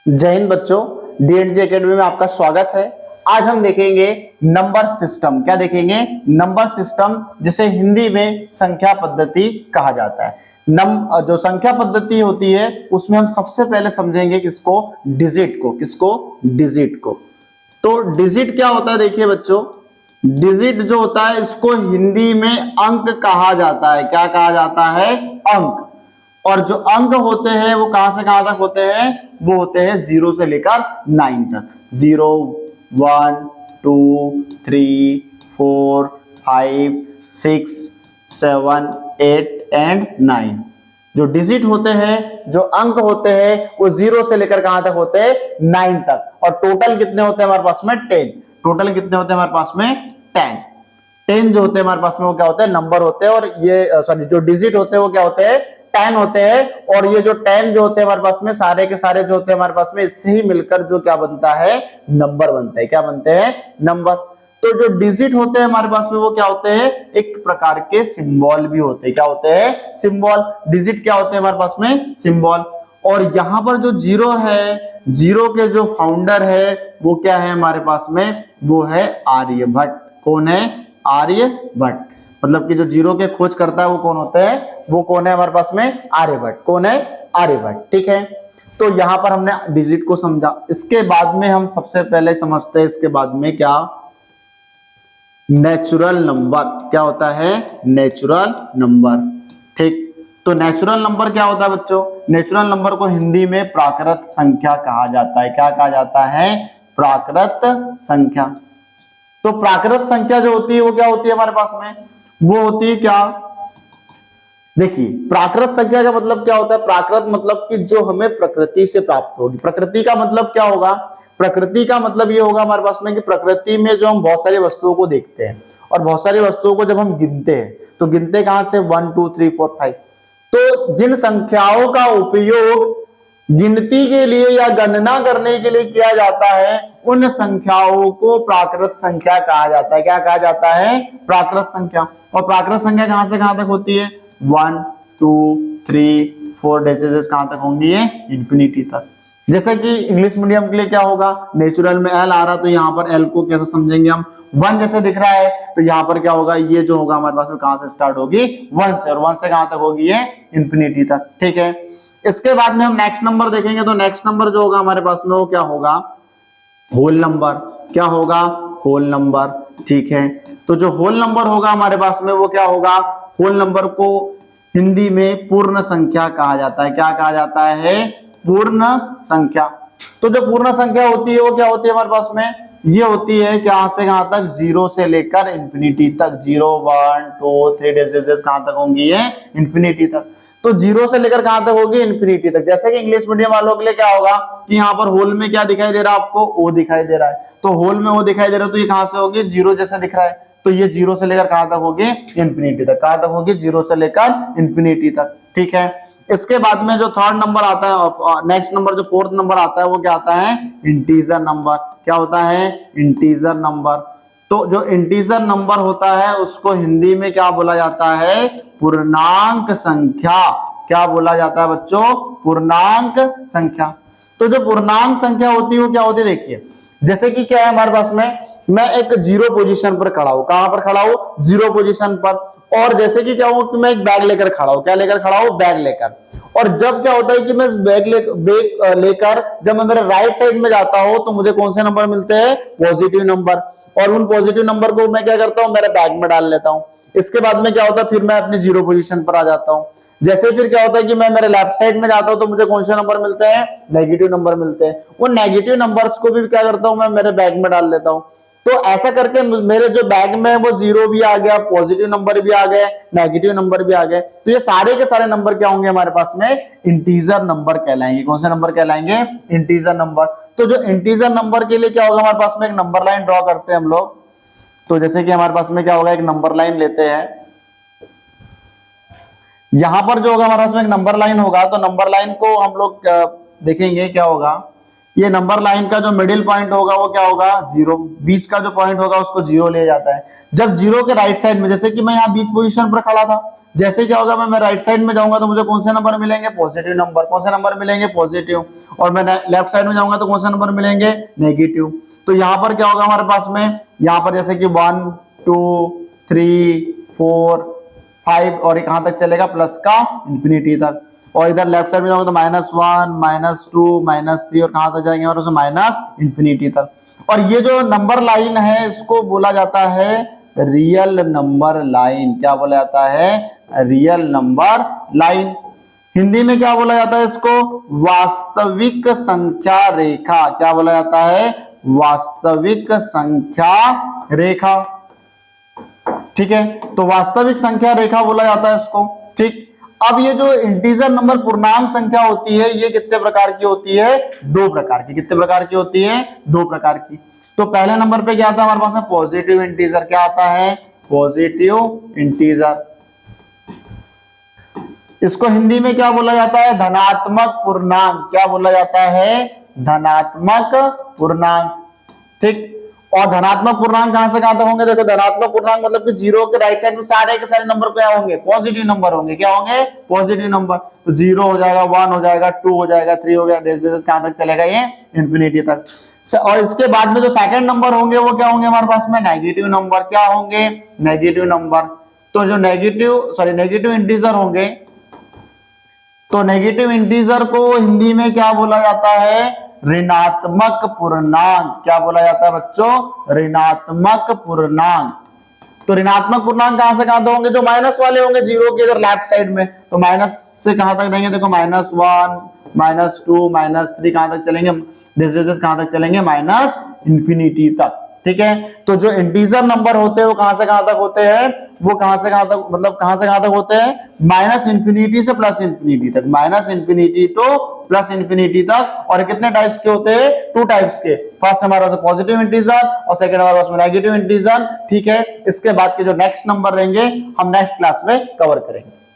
जय हिंद बच्चों, D academy में आपका स्वागत है। आज हम देखेंगे नंबर सिस्टम। क्या देखेंगे? नंबर सिस्टम, जिसे हिंदी में संख्या पद्धति कहा जाता है। जो संख्या पद्धति होती है उसमें हम सबसे पहले समझेंगे किसको? डिजिट को। किसको? डिजिट को। तो डिजिट क्या होता है? देखिए बच्चों, डिजिट जो होता है इसको हिंदी में अंक कहा जाता है। क्या कहा जाता है? अंक। और जो अंक होते हैं वो कहां से कहां तक होते हैं? वो होते हैं 0 से लेकर 9 तक। 0 1 2 3 4 5 6 7 8 एंड 9। जो डिजिट होते हैं, जो अंक होते हैं, वो 0 से लेकर कहां तक होते हैं? 9 तक। और टोटल कितने होते हैं हमारे पास में? 10। टोटल कितने होते हैं हमारे पास में? 10। 10 जो होते हैं हमारे पास में वो क्या होते हैं? नंबर होते हैं। और ये सॉरी, जो डिजिट होते हैं वो क्या होते हैं? 10 होते हैं। और ये जो 10 जो होते हैं हमारे पास में, सारे के सारे जो होते हैं हमारे पास में, इससे ही मिलकर जो क्या बनता है? नंबर बनता है। क्या बनते हैं? नंबर। तो जो डिजिट होते हैं हमारे पास में वो क्या होते हैं? एक प्रकार के सिंबल भी होते हैं। क्या होते हैं? सिंबल। डिजिट क्या होते हैं हमारे पास में? सिंबल। और यहां पर जो 0 है, 0 के जो फाउंडर है वो क्या है हमारे पास में? वो है आर्यभट्ट। कौन है? आर्यभट्ट। मतलब कि जो 0 के खोज करता है वो कौन होता है? वो कौन है हमारे पास में? आर्यभट्ट। कौन है? आर्यभट्ट। ठीक है, तो यहां पर हमने डिजिट को समझा। इसके बाद में हम सबसे पहले समझते हैं, इसके बाद में क्या? Natural number. क्या होता है? Natural number. ठीक, तो नेचुरल नंबर क्या होता है बच्चों? नेचुरल नंबर को हिंदी में प्राकृत संख्या कहा जाता है। क्या कहा जाता है? प्राकृत संख्या। तो प्राकृत संख्या जो होती है वो क्या होती है हमारे पास में? वो होती है क्या? देखिए, प्राकृत संख्या का मतलब क्या होता है? प्राकृत मतलब कि जो हमें प्रकृति से प्राप्त होगी। प्रकृति का मतलब क्या होगा? प्रकृति का मतलब ये होगा हमारे पास में कि प्रकृति में जो हम बहुत सारी वस्तुओं को देखते हैं, और बहुत सारी वस्तुओं को जब हम गिनते हैं तो गिनते कहां से? 1 2 3 4 5। तो जिन संख्याओं का उपयोग गिनती के लिए या गणना करने के लिए किया जाता है, उन संख्याओं को प्राकृत संख्या कहा जाता है। क्या कहा जाता है? प्राकृत संख्या। और प्राकृत संख्या कहां से कहां तक होती है? 1 2 3 4 डिजिट्स कहां तक होंगी? ये इंफिनिटी तक। जैसे कि इंग्लिश मीडियम के लिए क्या होगा? नेचुरल में एल आ रहा, तो यहाँ पर एल को कैसे समझेंगे हम? 1 जैसे दिख रहा है तो यहाँ पर क्या होगा? ये जो होगा हमारे पास में कहां से स्टार्ट होगी? 1 से। और 1 से कहां तक होगी? ये इंफिनिटी तक। ठीक है, इसके बाद में हम नेक्स्ट नंबर देखेंगे। तो नेक्स्ट नंबर जो होगा हमारे पास में वो क्या होगा? Whole number. क्या होगा? Whole number. ठीक है, तो जो होल नंबर होगा हमारे पास में वो क्या होगा? होल नंबर को हिंदी में पूर्ण संख्या कहा जाता है। क्या कहा जाता है? पूर्ण संख्या। तो जो पूर्ण संख्या होती है वो क्या होती है हमारे पास में? ये होती है कहां से कहां तक? 0 से लेकर इंफिनिटी तक। 0 1 2 3 डिजिट्स कहां तक होंगी? ये इंफिनिटी तक। तो 0 से लेकर कहां तक होगी? इंफिनिटी तक। जैसे कि इंग्लिश मीडियम वालों के लिए क्या होगा कि यहाँ पर होल में क्या दिखाई दे रहा है आपको? ओ दिखाई दे रहा है। तो होल में ओ दिखाई दे रहा है तो ये कहां से होगी? 0 जैसे दिख रहा है, तो ये 0 से लेकर कहां तक होगी? इंफिनिटी तक। कहां तक होगी? 0 से लेकर इंफिनिटी तक। ठीक है, इसके बाद में जो थर्ड नंबर आता है, नेक्स्ट नंबर जो फोर्थ नंबर आता है वो क्या आता है? Integer number. क्या होता है? Integer number. तो जो इंटीजर नंबर होता है उसको हिंदी में क्या बोला जाता है? पूर्णांक संख्या। क्या बोला जाता है बच्चों? पूर्णांक संख्या। तो जो पूर्णांक संख्या होती है वो क्या होती है? देखिए, जैसे कि क्या है हमारे पास में, मैं एक 0 पोजीशन पर खड़ा हूं। कहां पर खड़ा हूं? 0 पोजीशन पर। और जैसे कि क्या हूं कि मैं एक बैग लेकर खड़ा हूं। क्या लेकर खड़ा हूं? बैग लेकर। और जब क्या होता है कि मैं बैग लेकर जब मैं मेरे राइट साइड में जाता हूं तो मुझे कौन से नंबर मिलते हैं? Positive number. और उन पॉजिटिव नंबर को मैं क्या करता हूं? मेरे बैग में डाल लेता हूं। इसके बाद में क्या होता है? फिर मैं अपनी 0 पोजीशन पर आ जाता हूं। जैसे फिर क्या होता है कि मैं मेरे लेफ्ट साइड में जाता हूं तो मुझे कौन से नंबर मिलते हैं? नेगेटिव नंबर मिलते हैं। उन नेगेटिव नंबर्स को भी क्या करता हूं? मैं मेरे बैग में डाल लेता हूं। तो ऐसा करके मेरे जो बैग में है वो 0 भी आ गया, पॉजिटिव नंबर भी आ गए, नेगेटिव नंबर भी आ गए। तो ये सारे के सारे नंबर क्या होंगे हमारे पास में? इंटीजर नंबर कहलाएंगे। कौन से नंबर कहलाएंगे? Integer number. तो जो इंटीजर नंबर के लिए क्या होगा हमारे पास में? एक नंबर लाइन ड्रॉ करते हैं हम लोग। तो जैसे कि हमारे पास में क्या होगा? एक नंबर लाइन लेते हैं। यहां पर जो होगा हमारे पास में एक नंबर लाइन होगा, तो नंबर लाइन को हम लोग देखेंगे क्या होगा? ये नंबर लाइन का जो मिडिल पॉइंट होगा वो क्या होगा, 0। बीच का जो पॉइंट होगा उसको 0 ले जाता है। जब 0 के राइट साइड में, जैसे कि मैं यहाँ बीच पोजीशन पर खड़ा था, जैसे क्या होगा, मैं राइट साइड में जाऊंगा तो मुझे कौन से नंबर मिलेंगे, पॉजिटिव नंबर। कौन से नंबर मिलेंगे, पॉजिटिव। और मैं लेफ्ट साइड में जाऊंगा तो कौन से नंबर मिलेंगे, नेगेटिव। तो यहाँ पर क्या होगा हमारे पास में, यहाँ पर जैसे कि 1 2 3 4 5 और कहां तक चलेगा, प्लस का इंफिनिटी तक। और इधर लेफ्ट साइड में जाओगे तो -1 -2 -3 और कहां तक जाएंगे, और उसमें माइनस इंफिनिटी तक। और ये जो नंबर लाइन है इसको बोला जाता है रियल नंबर लाइन। क्या बोला जाता है, रियल नंबर लाइन। हिंदी में क्या बोला जाता है इसको, वास्तविक संख्या रेखा। क्या बोला जाता है, वास्तविक संख्या रेखा। ठीक है, तो वास्तविक संख्या रेखा बोला जाता है इसको। ठीक, अब ये जो इंटीजर नंबर पूर्णांक संख्या होती है ये कितने प्रकार की होती है, 2 प्रकार की। कितने प्रकार की होती है, 2 प्रकार की। तो पहले नंबर पे क्या आता है हमारे पास में, पॉजिटिव इंटीजर। क्या आता है, पॉजिटिव इंटीजर। इसको हिंदी में क्या बोला जाता है, धनात्मक पूर्णांक। क्या बोला जाता है, धनात्मक पूर्णांक। ठीक, और धनात्मक पूर्णांक कहां से कहां तक होंगे, देखो धनात्मक पूर्णांक मतलब कि 0 के राइट साइड में सारे के सारे नंबर क्या होंगे, पॉजिटिव नंबर होंगे। क्या होंगे, पॉजिटिव नंबर। तो 0 हो जाएगा, 1 हो जाएगा, 2 हो जाएगा, 3 हो गया, कहां तक चलेगा, ये इंफिनिटी तक। और इसके बाद में जो सेकंड नंबर होंगे वो क्या होंगे हमारे पास में, नेगेटिव नंबर। क्या होंगे, नेगेटिव नंबर। तो जो नेगेटिव इंटीजर होंगे, तो नेगेटिव इंटीजर को हिंदी में क्या बोला जाता है, ऋणात्मक पूर्णांक। क्या बोला जाता है बच्चों, ऋणात्मक पूर्णांक। तो ऋणात्मक पूर्णांक कहां से कहां तक होंगे, जो माइनस वाले होंगे 0 के इधर लेफ्ट साइड में, तो माइनस से कहां तक रहेंगे, देखो -1 -2 -3 कहां तक चलेंगे, कहां तक चलेंगे, माइनस इंफिनिटी तक। ठीक है, तो जो इंटीजर नंबर होते हैं वो कहां से कहां तक होते हैं, वो कहां से कहां तक, मतलब कहां से कहां तक होते हैं, माइनस इंफिनिटी से प्लस इंफिनिटी तक। Minus infinity two plus infinity तक। और कितने टाइप्स के होते हैं, 2 टाइप्स के। फर्स्ट हमारे पास पॉजिटिव इंटीजर और सेकंड हमारे पास नेगेटिव इंटीजर। ठीक है, इसके बाद के जो नेक्स्ट नंबर रहेंगे हम नेक्स्ट क्लास में कवर करेंगे।